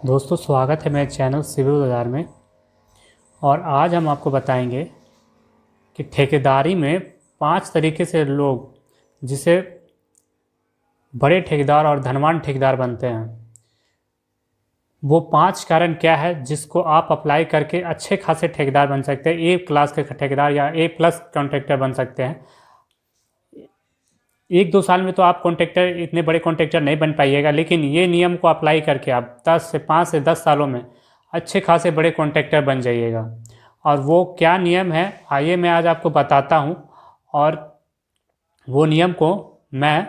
दोस्तों स्वागत है मेरे चैनल सिविल बाज़ार में। और आज हम आपको बताएंगे कि ठेकेदारी में 5 तरीके से लोग जिसे बड़े ठेकेदार और धनवान ठेकेदार बनते हैं, वो 5 कारण क्या है जिसको आप अप्लाई करके अच्छे खासे ठेकेदार बन सकते हैं। ए क्लास के ठेकेदार या ए प्लस कॉन्ट्रैक्टर बन सकते हैं। 1-2 साल में तो आप कॉन्ट्रैक्टर इतने बड़े कॉन्ट्रैक्टर नहीं बन पाइएगा, लेकिन ये नियम को अप्लाई करके आप 5 से 10 सालों में अच्छे खासे बड़े कॉन्ट्रैक्टर बन जाइएगा। और वो क्या नियम है आइए मैं आज आपको बताता हूँ, और वो नियम को मैं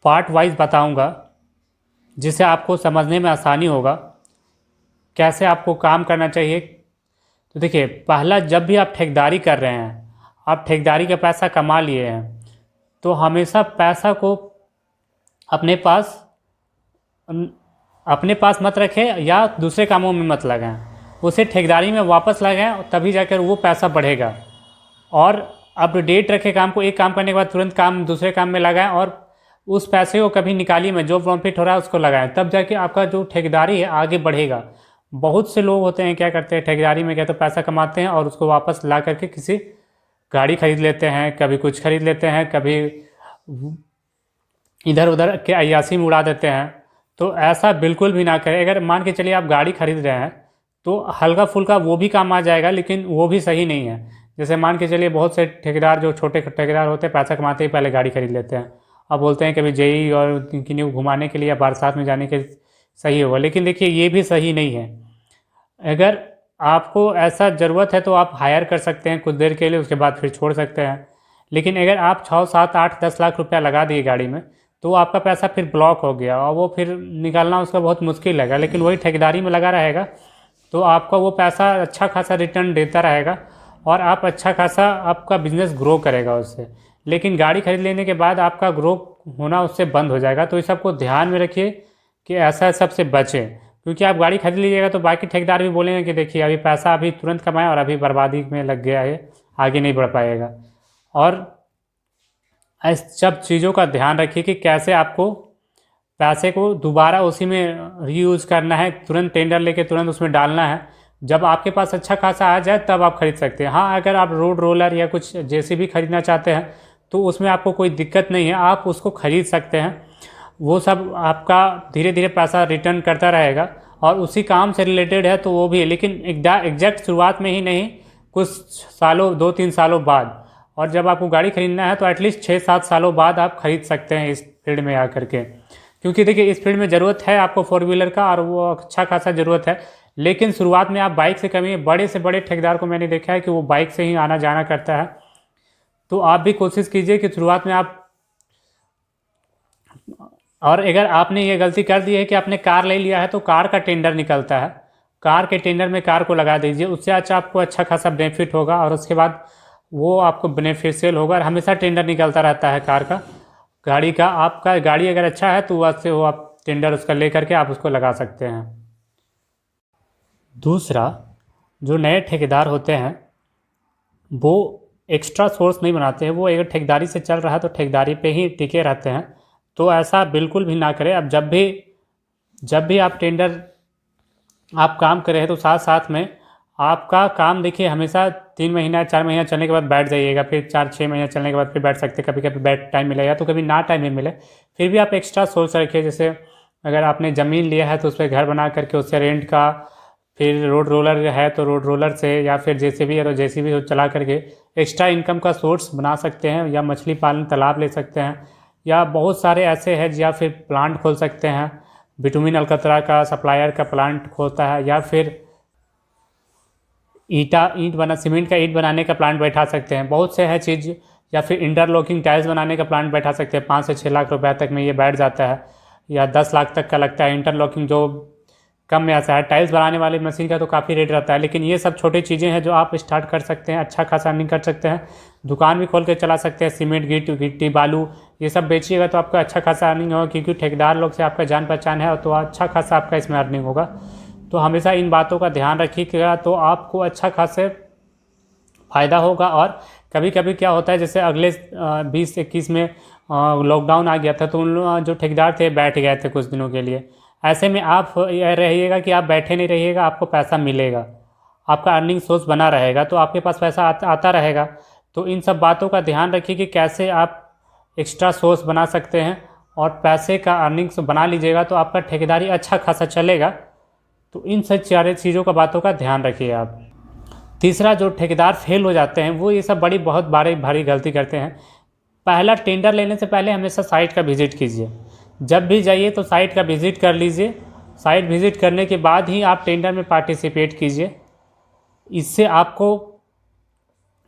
पार्ट वाइज बताऊँगा जिससे आपको समझने में आसानी होगा कैसे आपको काम करना चाहिए। तो देखिए, पहला, जब भी आप ठेकेदारी कर रहे हैं, आप ठेकेदारी का पैसा कमा लिए हैं, तो हमेशा पैसा को अपने पास मत रखें या दूसरे कामों में मत लगाएं। उसे ठेकेदारी में वापस लगाएं, तभी जाकर वो पैसा बढ़ेगा। और अपडेट रखें काम को, एक काम करने के बाद तुरंत दूसरे काम में लगाएं, और उस पैसे को कभी निकालिए में, जो प्रॉफिट हो रहा है उसको लगाएं, तब जाके आपका जो ठेकेदारी है आगे बढ़ेगा। बहुत से लोग होते हैं, क्या करते हैं ठेकेदारी में, क्या तो पैसा कमाते हैं और उसको वापस ला करके किसी गाड़ी खरीद लेते हैं, कभी कुछ खरीद लेते हैं, कभी इधर उधर के अय्यासी में उड़ा देते हैं। तो ऐसा बिल्कुल भी ना करें। अगर मान के चलिए आप गाड़ी खरीद रहे हैं तो हल्का फुल्का वो भी काम आ जाएगा, लेकिन वो भी सही नहीं है। जैसे मान के चलिए बहुत से ठेकेदार, जो छोटे ठेकेदार होते हैं, पैसा कमाते ही पहले गाड़ी खरीद लेते हैं और बोलते हैं कभी जेई और किन्हीं को घुमाने के लिए या बरसात में जाने के सही होगा। लेकिन देखिए, ये भी सही नहीं है। अगर आपको ऐसा ज़रूरत है तो आप हायर कर सकते हैं कुछ देर के लिए, उसके बाद फिर छोड़ सकते हैं। लेकिन अगर आप 6, 7, 8, 10 लाख रुपया लगा दिए गाड़ी में, तो आपका पैसा फिर ब्लॉक हो गया और वो फिर निकालना उसका बहुत मुश्किल रहेगा। लेकिन वही ठेकेदारी में लगा रहेगा तो आपका वो पैसा अच्छा खासा रिटर्न देता रहेगा और आप अच्छा खासा आपका बिजनेस ग्रो करेगा उससे। लेकिन गाड़ी खरीद लेने के बाद आपका ग्रो होना उससे बंद हो जाएगा। तो इस सबको ध्यान में रखिए कि ऐसा सबसे बचें, क्योंकि आप गाड़ी खरीद लीजिएगा तो बाकी ठेकेदार भी बोलेंगे कि देखिए अभी पैसा अभी तुरंत कमाया और अभी बर्बादी में लग गया है, आगे नहीं बढ़ पाएगा। और इस सब चीज़ों का ध्यान रखिए कि कैसे आपको पैसे को दोबारा उसी में रीयूज़ करना है, तुरंत टेंडर लेके तुरंत उसमें डालना है। जब आपके पास अच्छा खासा आ जाए तब आप खरीद सकते हैं। हाँ, अगर आप रोड रोलर या कुछ जेसीबी खरीदना चाहते हैं तो उसमें आपको कोई दिक्कत नहीं है, आप उसको खरीद सकते हैं। वो सब आपका धीरे धीरे पैसा रिटर्न करता रहेगा और उसी काम से रिलेटेड है तो वो भी है, लेकिन एग्जैक्ट शुरुआत में ही नहीं, कुछ सालों, 2-3 सालों बाद। और जब आपको गाड़ी खरीदना है तो एटलीस्ट 6-7 सालों बाद आप खरीद सकते हैं इस फील्ड में आकर के। क्योंकि देखिए, इस फील्ड में ज़रूरत है आपको 4 व्हीलर का, और वो अच्छा खासा ज़रूरत है। लेकिन शुरुआत में आप बाइक से कमी, बड़े से बड़े ठेकेदार को मैंने देखा है कि वो बाइक से ही आना जाना करता है। तो आप भी कोशिश कीजिए कि शुरुआत में आप, और अगर आपने ये गलती कर दी है कि आपने कार ले लिया है तो कार का टेंडर निकलता है, कार के टेंडर में कार को लगा दीजिए, उससे अच्छा आपको अच्छा खासा बेनिफिट होगा और उसके बाद वो आपको बेनिफिशियल होगा। और हमेशा टेंडर निकलता रहता है कार का, गाड़ी का। आपका गाड़ी अगर अच्छा है तो वैसे वो आप टेंडर उसका ले करके आप उसको लगा सकते हैं। दूसरा, जो नए ठेकेदार होते हैं वो एक्स्ट्रा सोर्स नहीं बनाते हैं। वो अगर ठेकेदारी से चल रहा है तो ठेकेदारी पे ही टिके रहते हैं। तो ऐसा बिल्कुल भी ना करें। अब जब भी आप टेंडर आप काम कर रहे हैं तो साथ साथ में आपका काम देखिए, हमेशा 3 महीना 4 महीना चलने के बाद बैठ जाइएगा, फिर 4-6 महीना चलने के बाद फिर बैठ सकते हैं। कभी कभी बैठ टाइम मिलेगा तो कभी ना टाइम भी मिले, फिर भी आप एक्स्ट्रा सोर्स रखिए। जैसे अगर आपने ज़मीन लिया है तो उस पर घर बना करके उससे रेंट का, फिर रोड रोलर है तो रोड रोलर से, या फिर जेसीबी है तो जेसीबी चला करके एक्स्ट्रा इनकम का सोर्स बना सकते हैं। या मछली पालन तालाब ले सकते हैं, या बहुत सारे ऐसे हैं, या फिर प्लांट खोल सकते हैं। बिटुमिन अलकतरा का सप्लायर का प्लांट खोलता है, या फिर सीमेंट का ईंट बनाने का प्लांट बैठा सकते हैं। बहुत से है चीज़। या फिर इंटरलॉकिंग टाइल्स बनाने का प्लांट बैठा सकते हैं। 5 से 6 लाख रुपए तक में ये बैठ जाता है, या 10 लाख तक का लगता है। इंटरलॉकिंग जो कम में आता है, टाइल्स बनाने वाली मशीन का तो काफ़ी रेट रहता है। लेकिन ये सब छोटी चीज़ें हैं जो आप स्टार्ट कर सकते हैं, अच्छा खासा अर्निंग कर सकते हैं। दुकान भी खोल के चला सकते हैं। सीमेंट, गिट्टी, बालू ये सब बेचिएगा तो आपका अच्छा खासा अर्निंग होगा, क्योंकि ठेकेदार लोग से आपका जान पहचान है, तो अच्छा खासा आपका इसमें अर्निंग होगा। तो हमेशा इन बातों का ध्यान रखिएगा तो आपको अच्छा खासे फ़ायदा होगा। और कभी कभी क्या होता है, जैसे अगले 20-21 में लॉकडाउन आ गया था तो उन लोग जो ठेकेदार थे बैठ गए थे कुछ दिनों के लिए। ऐसे में आप रहिएगा कि आप बैठे नहीं रहिएगा, आपको पैसा मिलेगा, आपका अर्निंग सोर्स बना रहेगा, तो आपके पास पैसा आता रहेगा। तो इन सब बातों का ध्यान रखिए कि कैसे आप एक्स्ट्रा सोर्स बना सकते हैं और पैसे का अर्निंग्स बना लीजिएगा तो आपका ठेकेदारी अच्छा खासा चलेगा। तो इन सब सारे चीज़ों का बातों का ध्यान रखिए आप। तीसरा, जो ठेकेदार फेल हो जाते हैं वो ये सब बड़ी बहुत भारी गलती करते हैं। पहला, टेंडर लेने से पहले हमेशा साइट का विज़िट कीजिए। जब भी जाइए तो साइट का विज़िट कर लीजिए। साइट विज़िट करने के बाद ही आप टेंडर में पार्टिसिपेट कीजिए। इससे आपको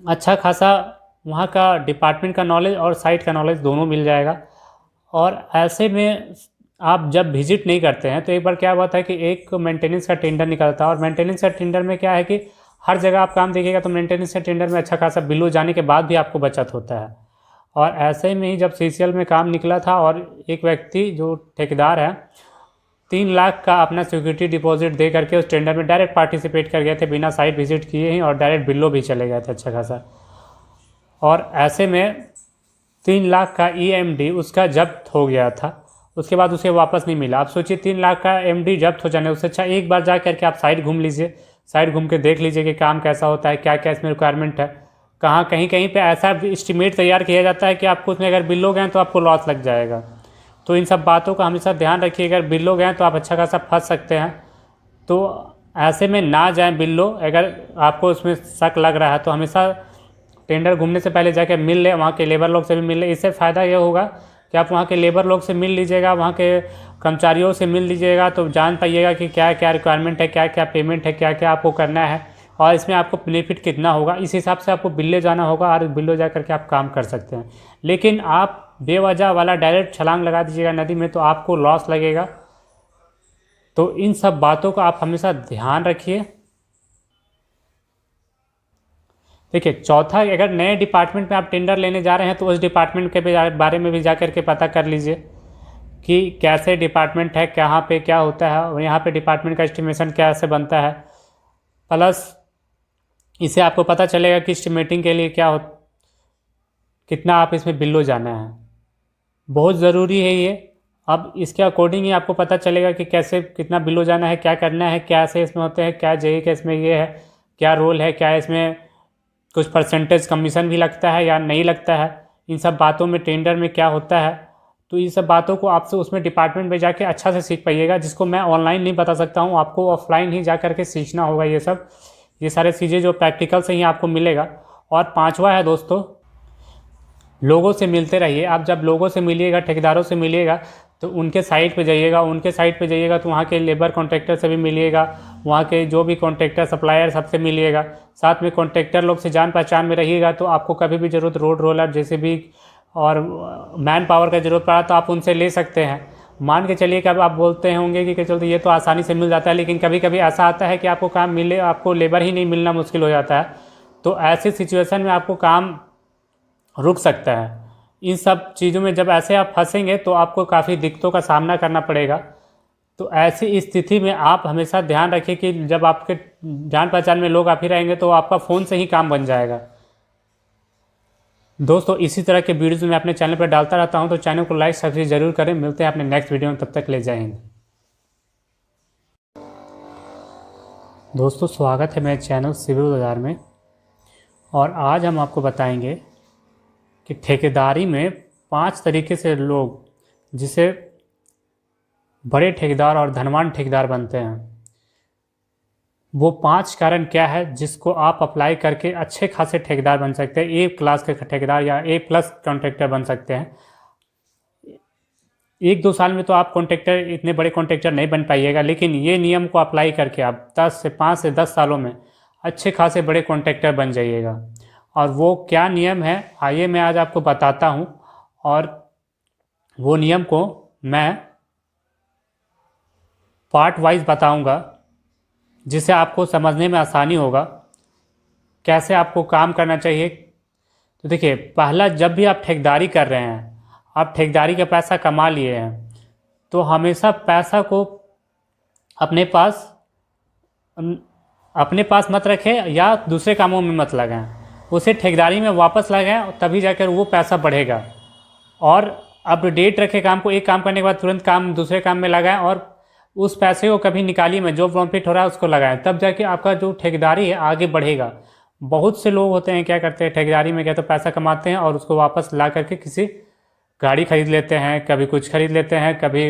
अच्छा खासा वहाँ का डिपार्टमेंट का नॉलेज और साइट का नॉलेज दोनों मिल जाएगा। और ऐसे में आप जब विजिट नहीं करते हैं तो एक बार क्या हुआ था कि एक मेंटेनेंस का टेंडर निकलता है, और मेंटेनेंस का टेंडर में क्या है कि हर जगह आप काम देखिएगा तो मेंटेनेंस के टेंडर में अच्छा खासा बिल हो जाने के बाद भी आपको बचत होता है। और ऐसे में ही जब सीसीएल में काम निकला था और एक व्यक्ति जो ठेकेदार है 3 लाख का अपना सिक्योरिटी डिपॉजिट दे करके उस टेंडर में डायरेक्ट पार्टिसिपेट कर गए थे बिना साइट विजिट किए ही, और डायरेक्ट बिल्लो भी चले गए थे अच्छा खासा। और ऐसे में 3 लाख का ईएमडी उसका जब्त हो गया था, उसके बाद उसे वापस नहीं मिला। आप सोचिए 3 लाख का एमडी जब्त हो जाने उससे अच्छा एक बार जा करके आप साइट घूम लीजिए, साइट घूम के देख लीजिए कि काम कैसा होता है, क्या क्या इसमें रिक्वायरमेंट है। कहाँ कहीं कहीं पे ऐसा एस्टिमेट तैयार किया जाता है कि आपको उसमें अगर बिल हो गए तो आपको लॉस लग जाएगा। तो इन सब बातों का हमेशा ध्यान रखिए। अगर बिल हो गए तो आप अच्छा खासा फंस सकते हैं, तो ऐसे में ना जाएं बिल्लो। अगर आपको उसमें शक लग रहा है तो हमेशा टेंडर घूमने से पहले जाकर मिल ले, वहाँ के लेबर लोग से भी मिल ले। इससे फ़ायदा ये होगा कि आप वहाँ के लेबर लोग से मिल लीजिएगा, वहाँ के कर्मचारियों से मिल लीजिएगा, तो जान पाइएगा कि क्या क्या रिक्वायरमेंट है, क्या क्या पेमेंट है, क्या क्या आपको करना है और इसमें आपको बेनिफिट कितना होगा। इस हिसाब से आपको बिल्ले जाना होगा और बिल्लो जा करके आप काम कर सकते हैं। लेकिन आप बेवजह वाला डायरेक्ट छलांग लगा दीजिएगा नदी में तो आपको लॉस लगेगा। तो इन सब बातों का आप हमेशा ध्यान रखिए। देखिए, चौथा, अगर नए डिपार्टमेंट में आप टेंडर लेने जा रहे हैं तो उस डिपार्टमेंट के बारे में भी जा करके पता कर लीजिए कि कैसे डिपार्टमेंट है, कहाँ पे क्या होता है और यहाँ पे डिपार्टमेंट का एस्टिमेशन कैसे बनता है। प्लस इससे आपको पता चलेगा कि एस्टिमेटिंग के लिए कितना आप इसमें बिल्लो जाना है। बहुत ज़रूरी है ये। अब इसके अकॉर्डिंग ही आपको पता चलेगा कि कैसे कितना बिल्लो जाना है, क्या करना है, क्या से इसमें होते हैं, क्या जेई का इसमें ये है, क्या रोल है, क्या इसमें कुछ परसेंटेज कमीशन भी लगता है या नहीं लगता है। इन सब बातों में टेंडर में क्या होता है, तो इन सब बातों को आपसे उसमें डिपार्टमेंट में जाके अच्छा से सीख पाइएगा, जिसको मैं ऑनलाइन नहीं बता सकता हूँ। आपको ऑफलाइन ही जा करके सीखना होगा ये सारे चीज़ें जो प्रैक्टिकल से ही आपको मिलेगा। और पांचवा है दोस्तों, लोगों से मिलते रहिए। आप जब लोगों से मिलिएगा, ठेकेदारों से मिलिएगा, तो उनके साइट पे जाइएगा, तो वहाँ के लेबर कॉन्ट्रैक्टर से भी मिलिएगा, वहाँ के जो भी कॉन्ट्रैक्टर सप्लायर सबसे मिलिएगा। साथ में कॉन्ट्रैक्टर लोग से जान पहचान में रहिएगा, तो आपको कभी भी ज़रूरत रोड रोलर जैसे भी और मैन पावर का ज़रूरत पड़ा तो आप उनसे ले सकते हैं। मान के चलिए कि अब आप बोलते होंगे कि चलते ये तो आसानी से मिल जाता है, लेकिन कभी कभी ऐसा आता है कि आपको काम मिले, आपको लेबर ही नहीं मिलना मुश्किल हो जाता है। तो ऐसी सिचुएशन में आपको काम रुक सकता है। इन सब चीज़ों में जब ऐसे आप फंसेंगे तो आपको काफ़ी दिक्कतों का सामना करना पड़ेगा। तो ऐसी स्थिति में आप हमेशा ध्यान रखिए कि जब आपके जान पहचान में लोग आप ही रहेंगे तो आपका फ़ोन से ही काम बन जाएगा। दोस्तों, इसी तरह के वीडियोज़ मैं अपने चैनल पर डालता रहता हूं, तो चैनल को लाइक सब्सक्राइब जरूर करें। मिलते हैं अपने नेक्स्ट वीडियो में, तब तक ले जय हिंद। दोस्तों, स्वागत है मेरे चैनल सिविल बाजार में। और आज हम आपको बताएंगे कि ठेकेदारी में 5 तरीके से लोग जिसे बड़े ठेकेदार और धनवान ठेकेदार बनते हैं, वो 5 कारण क्या है जिसको आप अप्लाई करके अच्छे खासे ठेकेदार बन सकते हैं। ए क्लास के ठेकेदार या A+ कॉन्ट्रैक्टर बन सकते हैं। 1-2 साल में तो आप कॉन्ट्रैक्टर, इतने बड़े कॉन्ट्रैक्टर नहीं बन पाइएगा, लेकिन ये नियम को अप्लाई करके आप 5 से 10 सालों में अच्छे खासे बड़े कॉन्ट्रैक्टर बन जाइएगा। और वो क्या नियम है, आइए मैं आज आपको बताता हूँ। और वो नियम को मैं पार्ट वाइज बताऊँगा, जिससे आपको समझने में आसानी होगा कैसे आपको काम करना चाहिए। तो देखिए, पहला, जब भी आप ठेकेदारी कर रहे हैं, आप ठेकेदारी का पैसा कमा लिए हैं, तो हमेशा पैसा को अपने पास मत रखें या दूसरे कामों में मत लगाएं। उसे ठेकेदारी में वापस लगाएं, तभी जाकर वो पैसा बढ़ेगा। और अपडेट रखें काम को। एक काम करने के बाद तुरंत दूसरे काम में लगाएं और उस पैसे को कभी निकालिए मत, जो प्रॉफिट हो रहा है उसको लगाएं, तब जाके आपका जो ठेकेदारी है आगे बढ़ेगा। बहुत से लोग होते हैं क्या करते हैं ठेकेदारी में, क्या तो पैसा कमाते हैं और उसको वापस ला करके किसी गाड़ी खरीद लेते हैं, कभी कुछ खरीद लेते हैं, कभी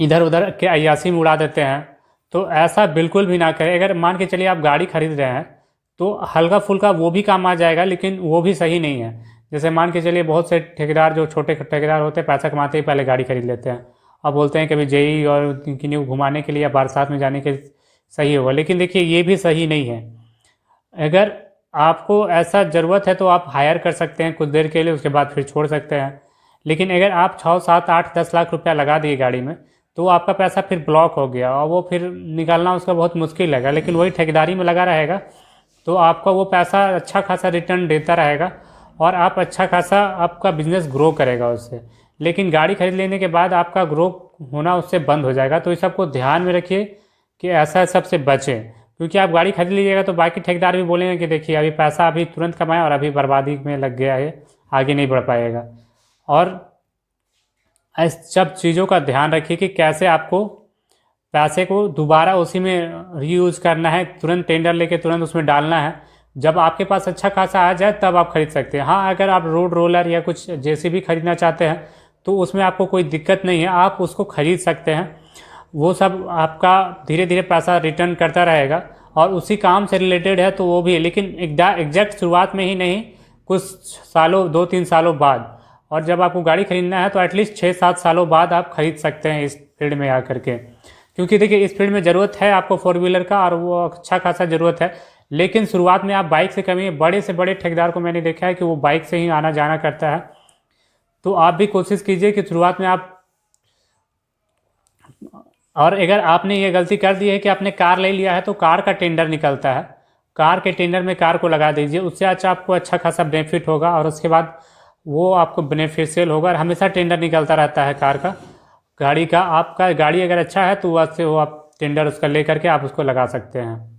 इधर उधर के अय्यासी में उड़ा देते हैं। तो ऐसा बिल्कुल भी ना करें। अगर मान के चलिए आप गाड़ी खरीद रहे हैं तो हल्का फुल्का वो भी काम आ जाएगा, लेकिन वो भी सही नहीं है। जैसे मान के चलिए बहुत से ठेकेदार, जो छोटे ठेकेदार होते हैं, पैसा कमाते ही पहले गाड़ी खरीद लेते हैं और बोलते हैं कभी जेई और किन्हीं को घुमाने के लिए या बरसात में जाने के सही होगा, लेकिन देखिए ये भी सही नहीं है। अगर आपको ऐसा ज़रूरत है तो आप हायर कर सकते हैं कुछ देर के लिए, उसके बाद फिर छोड़ सकते हैं। लेकिन अगर आप 6, 7, 8, 10 लाख रुपया लगा दिए गाड़ी में, तो आपका पैसा फिर ब्लॉक हो गया और वो फिर निकालना उसका बहुत मुश्किल लगेगा। लेकिन वही ठेकेदारी में लगा रहेगा तो आपका वो पैसा अच्छा खासा रिटर्न देता रहेगा और आप अच्छा खासा आपका बिजनेस ग्रो करेगा उससे। लेकिन गाड़ी खरीद लेने के बाद आपका ग्रो होना उससे बंद हो जाएगा। तो इस सबको ध्यान में रखिए कि ऐसा सबसे बचें, क्योंकि आप गाड़ी खरीद लीजिएगा तो बाकी ठेकेदार भी बोलेंगे कि देखिए अभी पैसा अभी तुरंत कमाया और अभी बर्बादी में लग गया है, आगे नहीं बढ़ पाएगा। और इस सब चीज़ों का ध्यान रखिए कि कैसे आपको पैसे को दोबारा उसी में रीयूज़ करना है, तुरंत टेंडर लेके तुरंत उसमें डालना है। जब आपके पास अच्छा खासा आ जाए तब आप खरीद सकते हैं। हाँ, अगर आप रोड रोलर या कुछ जेसीबी खरीदना चाहते हैं तो उसमें आपको कोई दिक्कत नहीं है, आप उसको खरीद सकते हैं। वो सब आपका धीरे धीरे पैसा रिटर्न करता रहेगा और उसी काम से रिलेटेड है तो वो भी है, लेकिन एग्जैक्ट शुरुआत में ही नहीं, कुछ सालों 2-3 सालों बाद। और जब आपको गाड़ी खरीदना है तो एटलीस्ट 6-7 सालों बाद आप खरीद सकते हैं इस फील्ड में आकर के। क्योंकि देखिए इस फील्ड में ज़रूरत है आपको 4 व्हीलर का और वो अच्छा खासा ज़रूरत है। लेकिन शुरुआत में आप बाइक से कमी, बड़े से बड़े ठेकेदार को मैंने देखा है कि वो बाइक से ही आना जाना करता है। तो आप भी कोशिश कीजिए कि शुरुआत में आप, और अगर आपने ये गलती कर दी है कि आपने कार ले लिया है तो कार का टेंडर निकलता है, कार के टेंडर में कार को लगा दीजिए, उससे अच्छा आपको अच्छा खासा बेनिफिट होगा और उसके बाद वो आपको बेनिफिशियल होगा। और हमेशा टेंडर निकलता रहता है कार का, गाड़ी का। आपका गाड़ी अगर अच्छा है तो वैसे वो आप टेंडर उसका ले करके आप उसको लगा सकते हैं।